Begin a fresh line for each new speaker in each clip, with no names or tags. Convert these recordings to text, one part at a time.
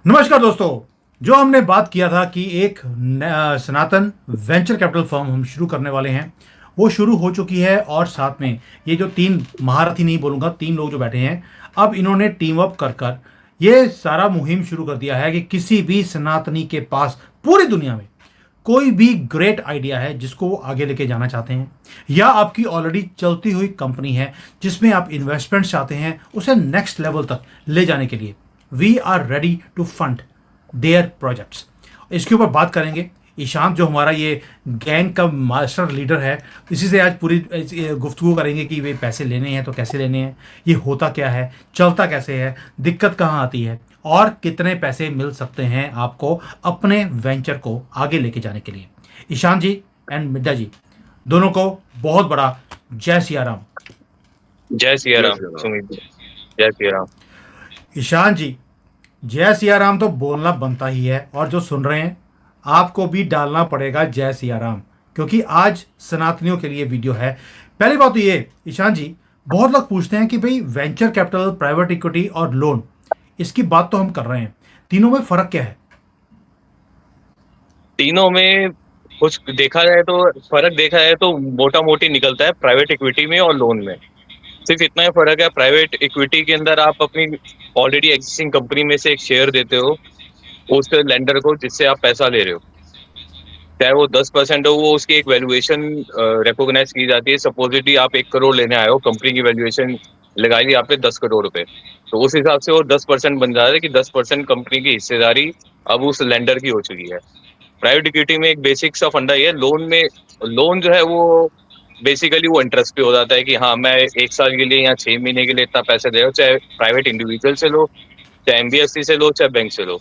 नमस्कार दोस्तों। जो हमने बात किया था कि एक सनातन वेंचर कैपिटल फर्म हम शुरू करने वाले हैं, वो शुरू हो चुकी है। और साथ में ये जो तीन महारथी, नहीं बोलूँगा, तीन लोग जो बैठे हैं, अब इन्होंने टीम अप कर कर ये सारा मुहिम शुरू कर दिया है कि किसी भी सनातनी के पास पूरी दुनिया में कोई भी ग्रेट आइडिया है जिसको वो आगे लेके जाना चाहते हैं, या आपकी ऑलरेडी चलती हुई कंपनी है जिसमें आप इन्वेस्टमेंट चाहते हैं उसे नेक्स्ट लेवल तक ले जाने के लिए, we are ready to fund their projects. इसके ऊपर बात करेंगे। ईशांत जो हमारा ये गैंग का मास्टर लीडर है, इसी से आज पूरी गुफ्तगू करेंगे कि वे पैसे लेने हैं तो कैसे लेने हैं, ये होता क्या है, चलता कैसे है, दिक्कत कहाँ आती है, और कितने पैसे मिल सकते हैं आपको अपने वेंचर को आगे लेके जाने के लिए। ईशांत जी एंड मिड्डा जी, दोनों को बहुत बड़ा जय सिया राम।
जय सिया राम सुमित जी, जय सिया राम।
ईशांत जी, जय सिया राम तो बोलना बनता ही है, और जो सुन रहे हैं आपको भी डालना पड़ेगा जय सिया राम, क्योंकि आज सनातनियों के लिए वीडियो है। पहली बात तो ये ईशांत जी, बहुत लोग पूछते हैं कि भाई वेंचर कैपिटल, प्राइवेट इक्विटी और लोन, इसकी बात तो हम कर रहे हैं, तीनों में फर्क क्या है?
तीनों में कुछ देखा जाए तो फर्क देखा जाए तो मोटा मोटी निकलता है प्राइवेट इक्विटी में और लोन में। सिर्फ इतना ही फर्क है, प्राइवेट इक्विटी के अंदर आप अपनी ऑलरेडी एग्जिस्टिंग कंपनी में से एक शेयर देते हो उस लेंडर को जिससे आप पैसा ले रहे हो, चाहे वो 10% हो, वो उसकी एक वैल्यूएशन रिकॉग्नाइज की जाती है। सपोजिटली आप 1 करोड़ लेने आए हो, कंपनी की वैल्यूएशन लगाई ली आपने 10 करोड़ रुपए, तो उस हिसाब से वो 10% बन जाता है कि 10% कंपनी की हिस्सेदारी अब उस लेंडर की हो चुकी है। प्राइवेट इक्विटी में एक बेसिक सा फंडा ये है। लोन में, लोन जो है वो बेसिकली वो इंटरेस्ट पे हो जाता है कि हाँ मैं 1 साल के लिए या 6 महीने के लिए इतना पैसा दे रहा हूँ, चाहे प्राइवेट इंडिविजुअल से लो, चाहे एनबीएफसी से लो, चाहे बैंक से लो।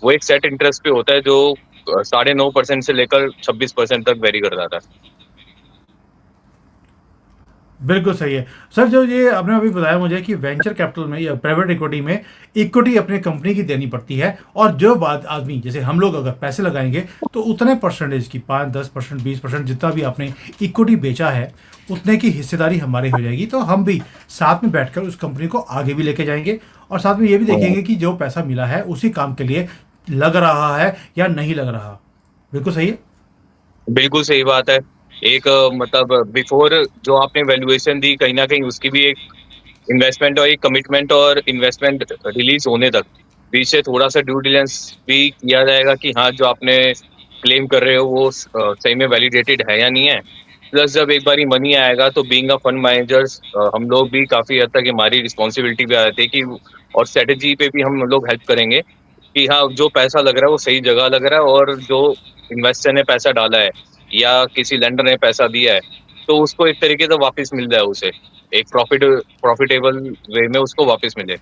वो एक सेट इंटरेस्ट पे होता है जो 9.5% से लेकर 26% तक वेरी कर जाता है।
बिल्कुल सही है सर। जो ये आपने अभी बताया मुझे कि वेंचर कैपिटल में या प्राइवेट इक्विटी में इक्विटी अपने कंपनी की देनी पड़ती है, और जो बात आदमी जैसे हम लोग अगर पैसे लगाएंगे तो उतने परसेंटेज की 5-10%, 20% जितना भी आपने इक्विटी बेचा है उतने की हिस्सेदारी हमारी हो जाएगी। तो हम भी साथ में बैठकर उस कंपनी को आगे भी लेके जाएंगे, और साथ में ये भी देखेंगे कि जो पैसा मिला है उसी काम के लिए लग रहा है या नहीं लग रहा। बिल्कुल सही है।
बिल्कुल सही बात है। एक मतलब बिफोर जो आपने वैल्यूएशन दी, कहीं ना कहीं उसकी भी एक इन्वेस्टमेंट और एक कमिटमेंट और इन्वेस्टमेंट रिलीज होने तक बीच से थोड़ा सा ड्यू डिलिजेंस भी किया जाएगा कि हाँ जो आपने क्लेम कर रहे हो वो सही में वैलिडेटेड है या नहीं है। प्लस जब एक बार मनी आएगा तो बीइंग अ फंड मैनेजर्स हम लोग भी काफी हद तक हमारी रिस्पॉन्सिबिलिटी भी आ जाती है कि, और स्ट्रेटेजी पे भी हम लोग हेल्प करेंगे कि हाँ जो पैसा लग रहा है वो सही जगह लग रहा है, और जो इन्वेस्टर ने पैसा डाला है या किसी लेंडर ने पैसा दिया है तो उसको एक तरीके से वापस मिल जाए, उसे एक प्रॉफिटेबल वे में उसको वापस मिले,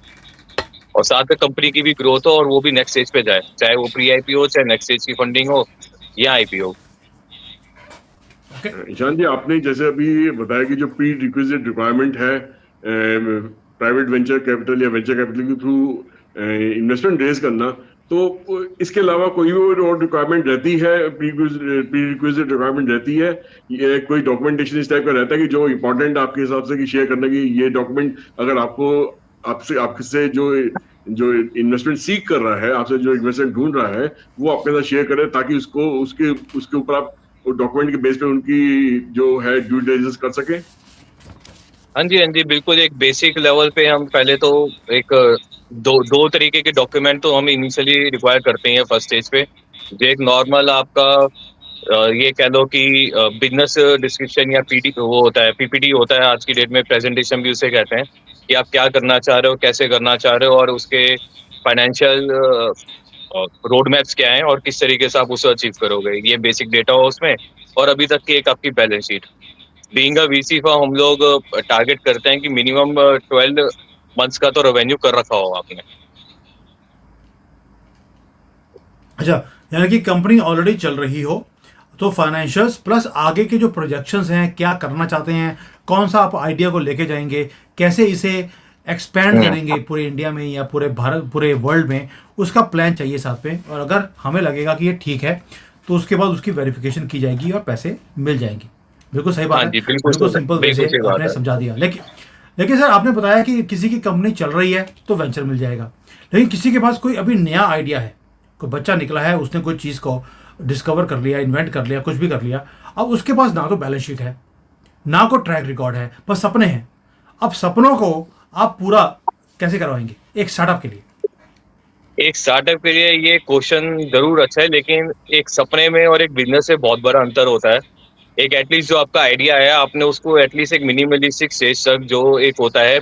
और साथ में कंपनी की भी ग्रोथ हो और वो भी नेक्स्ट स्टेज पे जाए, चाहे वो प्री आईपीओ हो, चाहे नेक्स्ट स्टेज की फंडिंग हो या आईपीओ।
ईशान जी, आपने जैसे अभी बताया कि जो प्री रिक्विजिट रिक्वायरमेंट है प्राइवेट वेंचर कैपिटल या वेंचर कैपिटल के थ्रू इन्वेस्टमेंट रेज करना, तो इसके अलावा कोई और रिक्वायरमेंट रहती है, प्री रिक्विजिट रिक्वायरमेंट रहती है, ये कोई डॉक्यूमेंटेशन इस टाइप का रहता है कि जो इम्पोर्टेंट आपके हिसाब से कि शेयर करने की ये डॉक्यूमेंट, अगर आपको आपसे जो इन्वेस्टमेंट सीख कर रहा है, आपसे जो इन्वेस्टमेंट ढूंढ रहा है, वो आपके साथ शेयर करे ताकि उसको उसके ऊपर आप डॉक्यूमेंट के बेस पे उनकी जो है ड्यू डिलिजेंस कर सके?
हाँ जी बिल्कुल। एक बेसिक लेवल पे हम पहले तो एक दो तरीके के डॉक्यूमेंट तो हम इनिशियली रिक्वायर करते हैं फर्स्ट स्टेज पे। जो एक नॉर्मल आपका ये कह लो कि बिजनेस डिस्क्रिप्शन या पीडी वो होता है, पीपीटी होता है आज की डेट में, प्रेजेंटेशन भी उसे कहते हैं, कि आप क्या करना चाह रहे हो, कैसे करना चाह रहे हो, और उसके फाइनेंशियल रोड मैप्स क्या हैं और किस तरीके से आप उसे अचीव करोगे। ये बेसिक डेटा हो उसमें, और अभी तक की एक आपकी balance sheet. Being a VC firm हम लोग टारगेट करते हैं कि मिनिमम 12 मंथ्स का तो रेवेन्यू कर रखा हो आपने।
अच्छा, यानी कि कंपनी ऑलरेडी चल रही हो तो फाइनेंशियल्स प्लस आगे के जो प्रोजेक्शंस हैं, क्या करना चाहते हैं, कौन सा आप आइडिया को लेके जाएंगे, कैसे इसे एक्सपैंड करेंगे पूरे इंडिया में या पूरे भारत, पूरे वर्ल्ड में, उसका प्लान चाहिए साथ में। और अगर हमें लगेगा कि ये ठीक है तो उसके बाद उसकी वेरिफिकेशन की जाएगी और पैसे मिल जाएंगे। बिल्कुल सही बात
हाँ
है।
जी,
बिल्कुल सिंपल वे से
सही बात
आपने
है।
समझा दिया। लेकिन लेकिन सर, आपने बताया कि किसी की कंपनी चल रही है तो वेंचर मिल जाएगा, लेकिन किसी के पास कोई अभी नया आइडिया है, कोई बच्चा निकला है, उसने कोई चीज़ को डिस्कवर कर लिया, इन्वेंट कर लिया, कुछ भी कर लिया, अब उसके पास ना तो बैलेंस शीट है, ना कोई ट्रैक रिकॉर्ड है, बस सपने हैं। अब सपनों को आप पूरा कैसे करवाएंगे एक स्टार्टअप के लिए?
एक स्टार्टअप के लिए ये क्वेश्चन जरूर अच्छा है, लेकिन एक सपने में और एक बिजनेस में बहुत बड़ा अंतर होता है। एक एटलीस्ट जो आपका आइडिया है, आपने उसको एटलीस्ट एक मिनिमलिस्टिक स्टेज तक जो एक होता है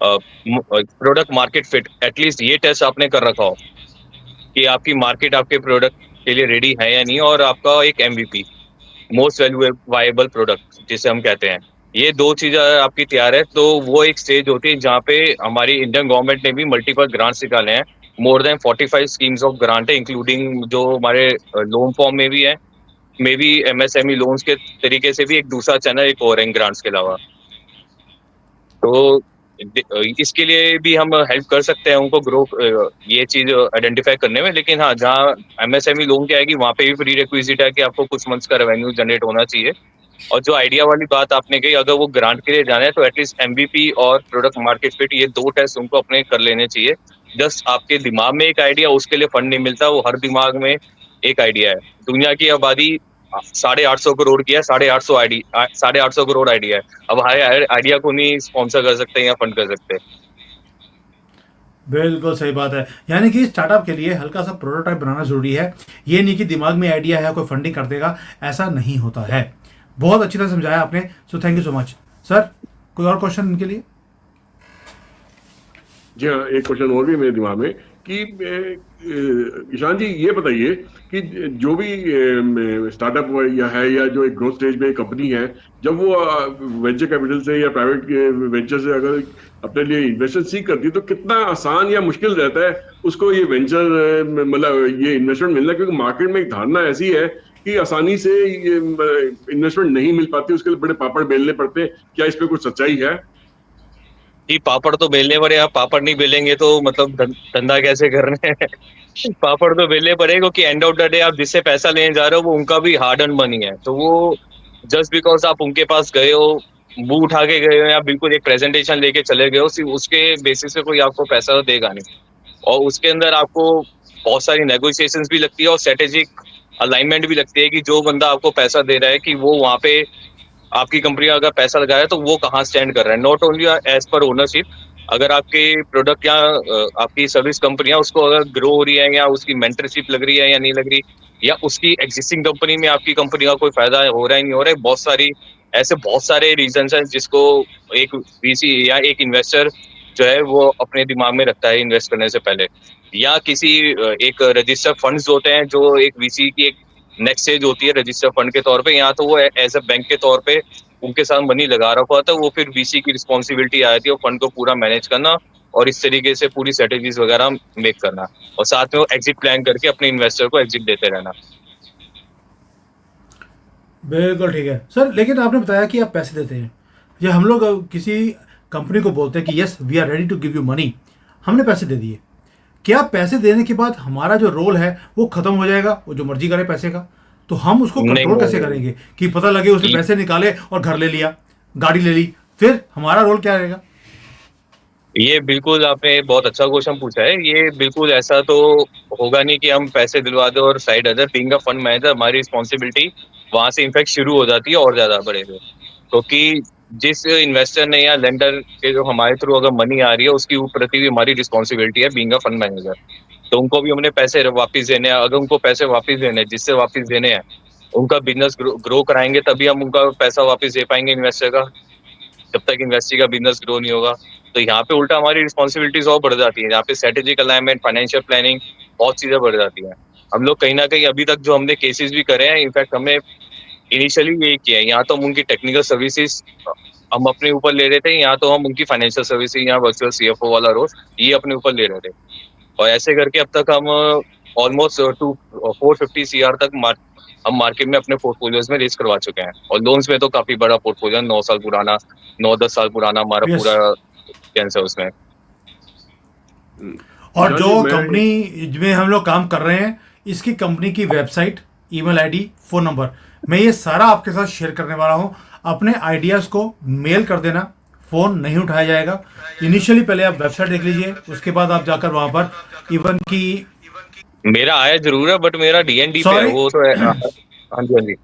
प्रोडक्ट मार्केट फिट, एटलीस्ट ये टेस्ट आपने कर रखा हो कि आपकी मार्केट आपके प्रोडक्ट के लिए रेडी है या नहीं, और आपका एक MVP, मोस्ट वायबल प्रोडक्ट जिसे हम कहते हैं, ये दो चीजें आपकी तैयार है, तो वो एक स्टेज होती है जहाँ पे हमारी इंडियन गवर्नमेंट ने भी मल्टीपल ग्रांट्स निकाले हैं। More than 45 schemes of grant है, इंक्लूडिंग जो हमारे लोन फॉर्म में भी है, मे बी MSME लोन्स के तरीके से भी एक दूसरा चैनल एक और है ग्रांट्स के अलावा। तो इसके लिए भी हम हेल्प कर सकते हैं उनको ग्रो, ये चीज आइडेंटिफाई करने में। लेकिन हाँ, जहाँ MSME लोन की आएगी वहाँ पे भी प्री रिक्विजिट है कि आपको कुछ मंथ्स का रेवेन्यू जनरेट होना चाहिए। और जो आइडिया वाली बात आपने कही, अगर वो ग्रांट के लिए जाना है तो एटलीस्ट MVP और प्रोडक्ट मार्केट फिट, ये दो टेस्ट उनको अपने कर लेने चाहिए। जस्ट आपके दिमाग में एक आइडिया, उसके लिए फंड नहीं मिलता, वो हर दिमाग में एक आइडिया है। दुनिया की आबादी 850 करोड़ की है, 850 करोड़ आइडिया है। अब हर आइडिया को नहीं स्पॉन्सर कर सकते या फंड कर सकते।
बिल्कुल सही बात है। यानी कि स्टार्टअप के लिए हल्का सा प्रोटोटाइप बनाना जरूरी है। ये नहीं कि दिमाग में आइडिया है कोई फंडिंग कर देगा, ऐसा नहीं होता है। बहुत अच्छी तरह समझाया आपने, so thank you so much sir. कोई और क्वेश्चन इनके लिए?
जी हाँ, एक क्वेश्चन और भी मेरे दिमाग में कि ईशान जी ये बताइए कि जो भी स्टार्टअप या जो एक ग्रोथ स्टेज में कंपनी है, जब वो वेंचर कैपिटल से या प्राइवेट वेंचर से अगर अपने लिए इन्वेस्टमेंट सीख करती है, तो कितना आसान या मुश्किल रहता है उसको ये वेंचर मतलब ये इन्वेस्टमेंट मिलना? क्योंकि मार्केट में एक धारणा ऐसी है कि आसानी से इन्वेस्टमेंट नहीं मिल पाती, उसके लिए बड़े पापड़ बेलने पड़ते हैं। क्या इस पे कुछ सच्चाई है?
कि पापड़ तो बेलने पड़े, आप पापड़ नहीं बेलेंगे तो मतलब धंधा कैसे करना है? पापड़ तो बेलने पड़ेगा, क्योंकि एंड ऑफ द डे आप जिससे पैसा लेने जा रहे हो वो उनका भी हार्ड अर्न मनी है। तो वो जस्ट बिकॉज आप उनके पास गए हो, मुंह उठा के गए हो, या बिल्कुल एक प्रेजेंटेशन लेके चले गए हो, सिर्फ उसके बेसिस पे कोई आपको पैसा तो देगा नहीं। और उसके अंदर आपको बहुत सारी नेगोशिएशंस भी लगती है और स्ट्रेटेजिक अलाइनमेंट भी लगती है कि जो बंदा आपको पैसा दे रहा है कि वो वहाँ पे आपकी कंपनी अगर पैसा लगाया तो वो कहाँ स्टैंड कर रहा है। Not only as per ownership, अगर आपके प्रोडक्ट या आपकी सर्विस कंपनियां उसको अगर ग्रो हो रही है, या उसकी मेंटरशिप लग रही है या नहीं लग रही, या उसकी एग्जिस्टिंग कंपनी में आपकी कंपनी का कोई फायदा हो रहा है नहीं हो रहा है। बहुत सारे रीजंस हैं जिसको एक VC या एक इन्वेस्टर जो है वो अपने दिमाग में रखता है इन्वेस्ट करने से पहले। या किसी एक रजिस्टर्ड फंड्स होते हैं जो एक VC की एक नेक्स्ट स्टेज होती है रजिस्टर फंड के तौर पे, यहाँ तो वो एज अ बैंक के तौर पे उनके साथ मनी लगा रखा होता है। वो फिर VC की रिस्पॉन्सिबिलिटी आ जाती है फंड को पूरा मैनेज करना और इस तरीके से पूरी स्ट्रेटेजीज वगैरह मेक करना, और साथ में वो एग्जिट प्लान करके अपने इन्वेस्टर को एग्जिट देते रहना।
बिल्कुल ठीक है सर। लेकिन आपने बताया कि आप पैसे देते हैं, या हम लोग किसी कंपनी को बोलते हैं कि yes we are ready to give you money, हमने पैसे दे दिए, क्या पैसे देने के बाद हमारा जो रोल है वो खत्म हो जाएगा, वो जो मर्जी करे पैसे का? तो हम उसको कंट्रोल कैसे करेंगे कि पता लगे उसने पैसे निकाले और घर ले लिया, गाड़ी ले ली, फिर हमारा रोल क्या रहेगा?
ये बिल्कुल आपने बहुत अच्छा क्वेश्चन पूछा है। ये बिल्कुल ऐसा तो होगा नहीं कि हम पैसे दिलवा दो और side other being a fund manager हमारी रिस्पॉन्सिबिलिटी वहां से इनफैक्ट शुरू हो जाती है और ज्यादा बड़े हुए। क्योंकि जिस इन्वेस्टर ने या लेंडर के जो हमारे थ्रू अगर मनी आ रही है उसकी प्रति भी हमारी रिस्पॉन्सिबिलिटी है बीइंग अ फंड मैनेजर। तो उनको भी हमने पैसे वापस देने हैं। अगर उनको पैसे वापस देने हैं, जिससे वापस देने हैं, उनका बिजनेस ग्रो कराएंगे तभी हम उनका पैसा वापस दे पाएंगे इन्वेस्टर का। जब तक इन्वेस्टर का बिजनेस ग्रो नहीं होगा, तो यहाँ पे उल्टा हमारी रिस्पॉन्सिबिलिटीज और बढ़ जाती है। यहाँ पे स्ट्रेटेजिक अलाइनमेंट, फाइनेंशियल प्लानिंग, बहुत चीजें बढ़ जाती हैं। हम लोग कहीं ना कहीं अभी तक जो हमने केसेस भी करे हैं, इनफैक्ट हमने इनिशियली यही किया है। यहाँ तो हम उनकी टेक्निकल सर्विसेज हम अपने ऊपर ले रहे थे, यहाँ तो हम उनकी फाइनेंशियल सर्विसेज या वर्चुअल CFO वाला रोल ये अपने ऊपर ले रहे थे। और ऐसे करके अब तक हम ऑलमोस्ट 450 CR तक हम मार्केट में अपने पोर्टफोलियोज में रेज करवा चुके हैं। और लोन्स में तो काफी बड़ा पोर्टफोलियो, 9 साल पुराना, 9-10 साल पुराना हमारा
Yes.
पूरा है उसमें।
और जो कंपनी में हम लोग काम कर रहे हैं, इसकी कंपनी की website, email ID, phone number, मैं ये सारा आपके साथ शेयर करने वाला हूँ। अपने आइडियाज़ को मेल कर देना, फ़ोन नहीं उठाया जाएगा। इनिशियली पहले आप वेबसाइट देख लीजिए, उसके बाद आप जाकर वहाँ पर इवन की
मेरा आया जरूर है, बट मेरा डीएनडी पे है,
सॉरी
वो तो है। हाँ जी, हाँ जी।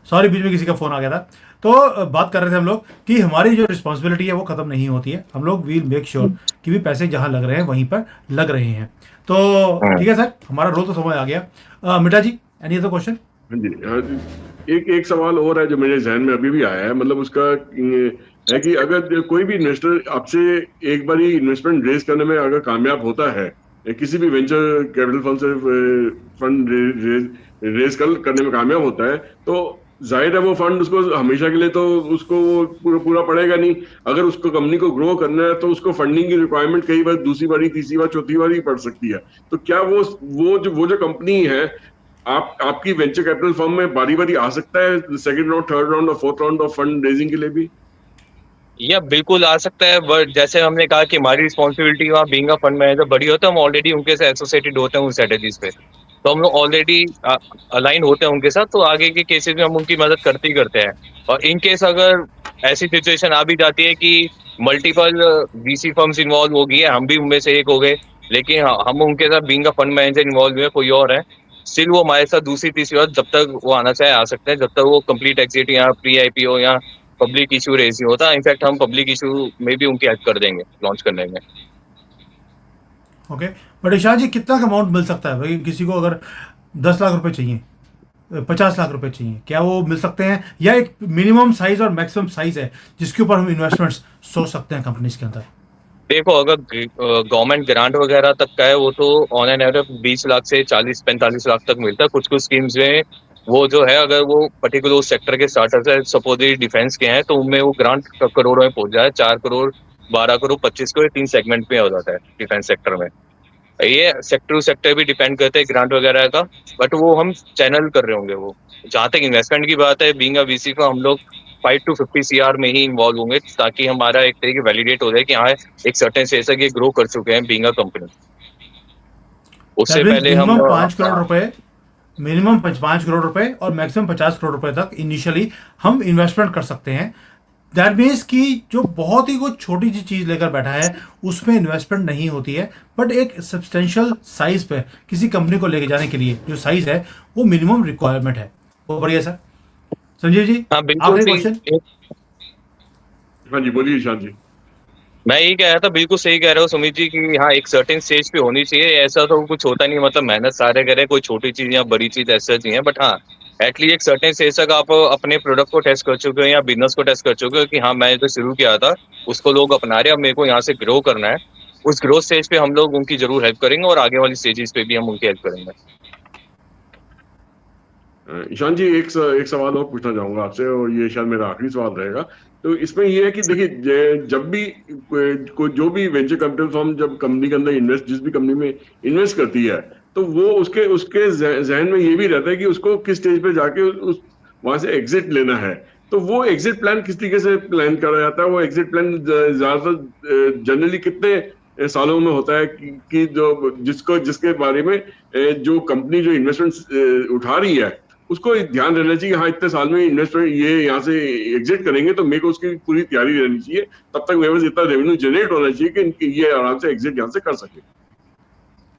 सॉरी बीच में किसी का फ़ोन आ गया था। तो बात कर रहे थे हम लोग कि हमारी जो रिस्पॉन्सिबिलिटी है वो ख़त्म नहीं होती है। हम लोग वील मेक श्योर कि भी पैसे जहाँ लग रहे हैं वहीं पर लग रहे हैं। तो
हाँ।
ठीक है सर, हमारा रोल तो समझ आ गया। मिटा जी, एनी अदर क्वेश्चन?
हाँ जी, हाँ जी। एक एक सवाल और है जो मेरे जहन में अभी भी आया है, मतलब उसका है कि अगर कोई भी इन्वेस्टर आपसे एक बार ही इन्वेस्टमेंट रेज करने में अगर कामयाब होता है, या किसी भी वेंचर कैपिटल फंड से फंड रेज करने में कामयाब होता है, तो जाहिर है वो फंड उसको हमेशा के लिए तो उसको वो पूरा पूरा पड़ेगा नहीं। अगर उसको कंपनी को ग्रो करना है तो उसको फंडिंग की रिक्वायरमेंट कई बार दूसरी बारी, तीसरी बार, चौथी बार ही पड़ सकती है। तो क्या वो जो कंपनी है, आपकी वेंचर कैपिटल फर्म में बारी बारी आ सकता है सेकंड राउंड, थर्ड राउंड और fourth round of fund raising के लिए भी?
या बिल्कुल आ सकता है, बट जैसे हमने कहा कि हमारी रिस्पॉन्सिबिलिटी वहाँ बीइंग अ फंड मैनेजर बड़ी होता है, हम ऑलरेडी उनके साथ एसोसिएटेड होते हैं उन स्ट्रेटेजीज पे, तो हम लोग ऑलरेडी अलाइन होते हैं उनके साथ, तो आगे के केसेस में हम उनकी मदद करते ही करते हैं। और इन केस अगर ऐसी सिचुएशन आ भी जाती है कि मल्टीपल वीसी फर्म्स इन्वॉल्व हो गई है, हम भी उनमें से एक हो गए, लेकिन हम उनके साथ being a fund manager involve हुए, कोई और है, स्टिल वो हमारे साथ दूसरी तीसरी बार जब तक वो आना चाहे आ सकते हैं, जब तक वो कंप्लीट एग्जिट या प्री आईपीओ या पब्लिक इशू रेज नहीं होता। इनफैक्ट हम पब्लिक इशू में भी उनकी हेल्प कर देंगे लॉन्च करने में।
ओके, बट ईशान जी कितना अमाउंट मिल सकता है भाई किसी को अगर 10 लाख रुपए चाहिए, 50 लाख रुपए चाहिए, क्या वो मिल सकते हैं? या एक मिनिमम साइज और मैक्सिमम साइज है जिसके ऊपर हम इन्वेस्टमेंट्स सोच सकते हैं कंपनीज के अंदर?
देखो, अगर गवर्नमेंट ग्रांट वगैरह तक का है, वो तो ऑन एन एवरेज 20 लाख से 40-45 लाख तक मिलता है। कुछ कुछ स्कीम्स में वो जो है, अगर वो पर्टिकुलर उस सेक्टर के स्टार्टअप है, सपोज डिफेंस के हैं, तो उनमें वो ग्रांट करोड़ों में पहुंच जाए, 4 करोड़, 12 करोड़, 25 करोड़, 3 सेगमेंट में हो जाता है डिफेंस सेक्टर में। ये सेक्टर टू सेक्टर भी डिपेंड करते हैं ग्रांट वगैरह का, बट वो हम चैनल कर रहे होंगे वो। जहाँ तक इन्वेस्टमेंट की बात है, बीइंग अ वीसी को हम लोग 5 to 50 CR में ही इन्वॉल्व होंगे, ताकि हमारा एक तरीके वैलिडेट हो जाए कि हाँ, एक सर्टेन स्टेज तक ये ग्रो कर चुके हैं बीइंग अ कंपनी।
दैट
उससे
मीन्स
पहले हम
मिनिमम 5 करोड़ रुपए, मिनिमम 5 करोड़ रुपए और मैक्सिमम 50 करोड़ रुपए तक इनिशियली हम इन्वेस्टमेंट कर सकते हैं। दैट मीन्स कि जो बहुत ही कोई छोटी सी चीज़ लेकर बैठा है उसमें इन्वेस्टमेंट नहीं होती है, बट एक सब्सटेंशियल साइज पे किसी कंपनी को लेके जाने के लिए जो साइज है वो मिनिमम रिक्वायरमेंट है। वो बढ़िया सर। संजीव जी,
हाँ बिल्कुल
आखिरी
सही।
क्वेश्चन।
हाँ जी, बोलिए ईशान जी।
मैं यही कह रहा था, बिल्कुल सही कह रहे हो सुमित जी, कि हाँ एक सर्टेन स्टेज पे होनी चाहिए। ऐसा तो कुछ होता नहीं, मतलब मेहनत सारे करें, कोई छोटी चीज या बड़ी चीज ऐसा नहीं है, बट हाँ एटलीस्ट एक सर्टेन स्टेज तक आप अपने प्रोडक्ट को टेस्ट कर चुके हो या बिजनेस को टेस्ट कर चुके हो कि हाँ मैंने जो शुरू किया था उसको लोग अपना रहे हैं, अब मेरे को यहाँ से ग्रो करना है। उस ग्रोथ स्टेज पे हम लोग उनकी जरूर हेल्प करेंगे, और आगे वाली स्टेजेस पे भी हम उनकी हेल्प करेंगे।
ईशान जी, एक सवाल और पूछना चाहूंगा आपसे, और ये शायद मेरा आखिरी सवाल रहेगा। तो इसमें ये है कि देखिए, जब भी जो भी वेंचर कैपिटल फर्म जब कंपनी के अंदर जिस भी कंपनी में इन्वेस्ट करती है, तो वो उसके उसके जहन में ये भी रहता है कि उसको किस स्टेज पे जाके उस वहां से एग्जिट लेना है। तो वो एग्जिट प्लान किस तरीके से प्लान करा जाता है? वो एग्जिट प्लान ज्यादातर जनरली कितने सालों में होता है कि जो जिसके बारे में जो कंपनी जो इन्वेस्टमेंट उठा रही है, उसको ध्यान रहना चाहिए हाँ इतने साल में इन्वेस्टर ये यहाँ से एग्जिट करेंगे, तो मेरे को उसकी पूरी तैयारी रहनी चाहिए, तब तक मेरे पास इतना रेवेन्यू जनरेट होना चाहिए कि ये आराम से एग्जिट यहाँ से कर सके।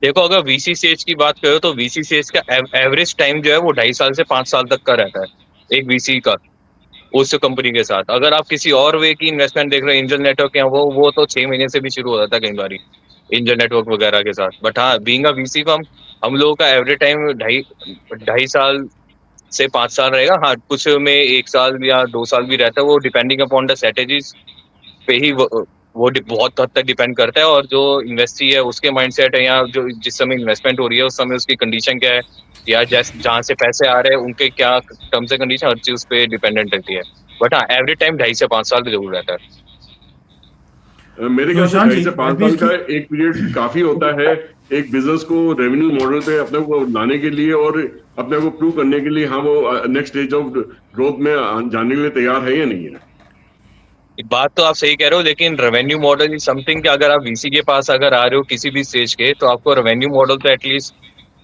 देखो, अगर वीसी स्टेज की बात करो तो वीसी स्टेज का एवरेज टाइम जो है वो 2.5 साल से 5 साल तक का रहता है एक वीसी का, उस कंपनी के साथ। अगर आप किसी और वे की इन्वेस्टमेंट देख रहे हैं, एंजल नेटवर्क या वो तो 6 महीने से भी शुरू हो जाता है कई बार एंजल नेटवर्क वगैरह के साथ। बट हाँ, बीइंग अ वीसी फर्म हम लोगों का एवरेज टाइम 2.5 साल से 5 साल रहेगा। हाँ, कुछ में 1 साल या 2 साल भी रहता है, वो डिपेंडिंग अपॉन द स्ट्रेटेजीज पे ही बहुत हद तक डिपेंड करता है, और जो इन्वेस्टी है उसके माइंडसेट है, या जो जिस समय इन्वेस्टमेंट हो रही है उस समय उसकी कंडीशन क्या है, या जहाँ से पैसे आ रहे हैं उनके क्या टर्म्स एंड कंडीशन, हर चीज उस पर डिपेंडेंट रहती है। बट हाँ, एवरेज टाइम 2.5 से 5 साल भी जरूर रहता है।
मेरे
तो
ख्याल से
ईशान
ढाई
जी,
से पांच
दैट
साल
मीन्स
का
कि
एक पीरियड काफी होता है एक बिजनेस को रेवेन्यू मॉडल पे अपने को लाने के लिए, और अपने को प्रूव करने के लिए हाँ वो नेक्स्ट स्टेज ऑफ ग्रोथ में जाने के लिए तैयार है या नहीं है।
बात तो आप सही कह रहे हो, लेकिन रेवेन्यू मॉडल इज समथिंग कि अगर आप वीसी के पास अगर आ रहे हो किसी भी स्टेज के, तो आपको रेवेन्यू मॉडल तो एटलीस्ट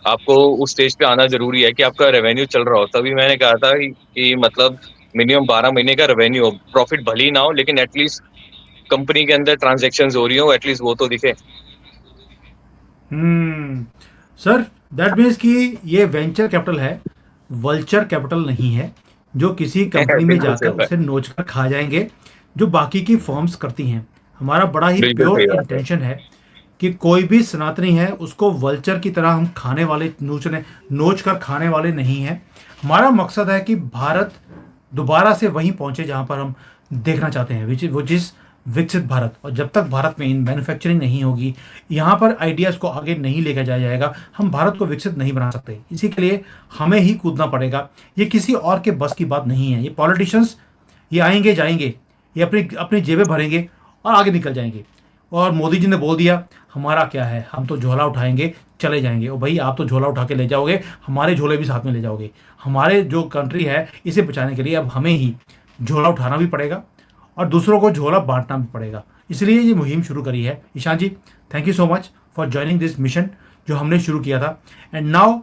आपको उस स्टेज पे आना जरूरी है कि आपका रेवेन्यू चल रहा हो। तभी मैंने कहा था कि मतलब मिनिमम 12 महीने का रेवेन्यू हो, प्रॉफिट भले ही ना हो लेकिन एटलीस्ट कंपनी के अंदर ट्रांजेक्शन हो रही हो, एटलीस्ट वो तो दिखे।
सर दैट मीन्स कि ये वेंचर कैपिटल है, वल्चर कैपिटल नहीं है जो किसी कंपनी में
बिल्कुल
जाकर
सही बात,
उसे नोच कर खा जाएंगे जो बाकी की फर्म्स करती हैं। हमारा बड़ा ही
बिल्कुल
प्योर
सही बात है।
इंटेंशन है कि कोई भी सनातनी है उसको वल्चर की तरह हम खाने वाले, नोच कर खाने वाले नहीं हैं। हमारा मकसद है कि भारत दोबारा से वहीं पहुंचे जहां पर हम देखना चाहते हैं, विच इज विकसित भारत। और जब तक भारत में इन मैन्युफैक्चरिंग नहीं होगी, यहाँ पर आइडियाज़ को आगे नहीं लेकर जाया जाएगा, हम भारत को विकसित नहीं बना सकते। इसी के लिए हमें ही कूदना पड़ेगा। ये किसी और के बस की बात नहीं है। ये पॉलिटिशियंस ये आएंगे जाएंगे, ये अपनी अपनी जेबें भरेंगे और आगे निकल जाएंगे। और मोदी जी ने बोल दिया हमारा क्या है, हम तो झोला उठाएंगे चले जाएंगे। और भाई आप तो झोला उठा के ले जाओगे, हमारे झोले भी साथ में ले जाओगे। हमारे जो कंट्री है इसे बचाने के लिए अब हमें ही झोला उठाना भी पड़ेगा और दूसरों को झोला बांटना भी पड़ेगा। इसलिए ये मुहिम शुरू करी है। Ishan ji, thank you so much for joining this mission जो हमने शुरू किया था। And now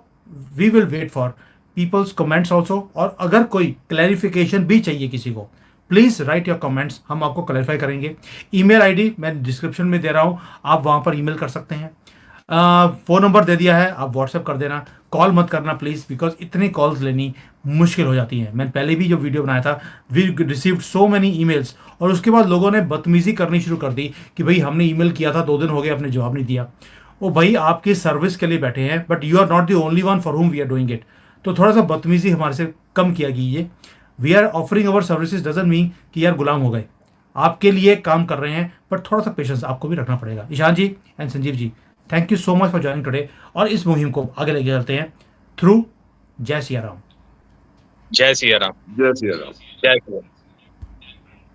we will wait for people's comments also. और अगर कोई क्लैरिफिकेशन भी चाहिए किसी को, प्लीज़ राइट योर कमेंट्स, हम आपको क्लैरिफाई करेंगे। ईमेल आईडी मैं डिस्क्रिप्शन में दे रहा हूँ, आप वहाँ पर ईमेल कर सकते हैं। फ़ोन नंबर दे दिया है, आप व्हाट्सएप कर देना। कॉल मत करना प्लीज़, बिकॉज इतनी कॉल्स लेनी मुश्किल हो जाती है। मैंने पहले भी जो वीडियो बनाया था, we received so many emails, और उसके बाद लोगों ने बदतमीज़ी करनी शुरू कर दी कि भाई हमने ईमेल किया था 2 दिन हो गए, आपने जवाब नहीं दिया। ओ भाई, आपकी सर्विस के लिए बैठे हैं, but you are not the only one for whom we are doing it. तो थोड़ा सा बदतमीज़ी हमारे से कम किया कीजिए। We are offering our services doesn't mean कि यार गुलाम हो गए, आपके लिए काम कर रहे हैं, बट थोड़ा सा पेशेंस आपको भी रखना पड़ेगा। Ishan ji and Sanjeev ji, thank you so much for joining today. और इस मुहिम को आगे लेके चलते हैं थ्रू जय सिया राम।
जय सिया राम।
जय सिया राम।
जय सिया राम।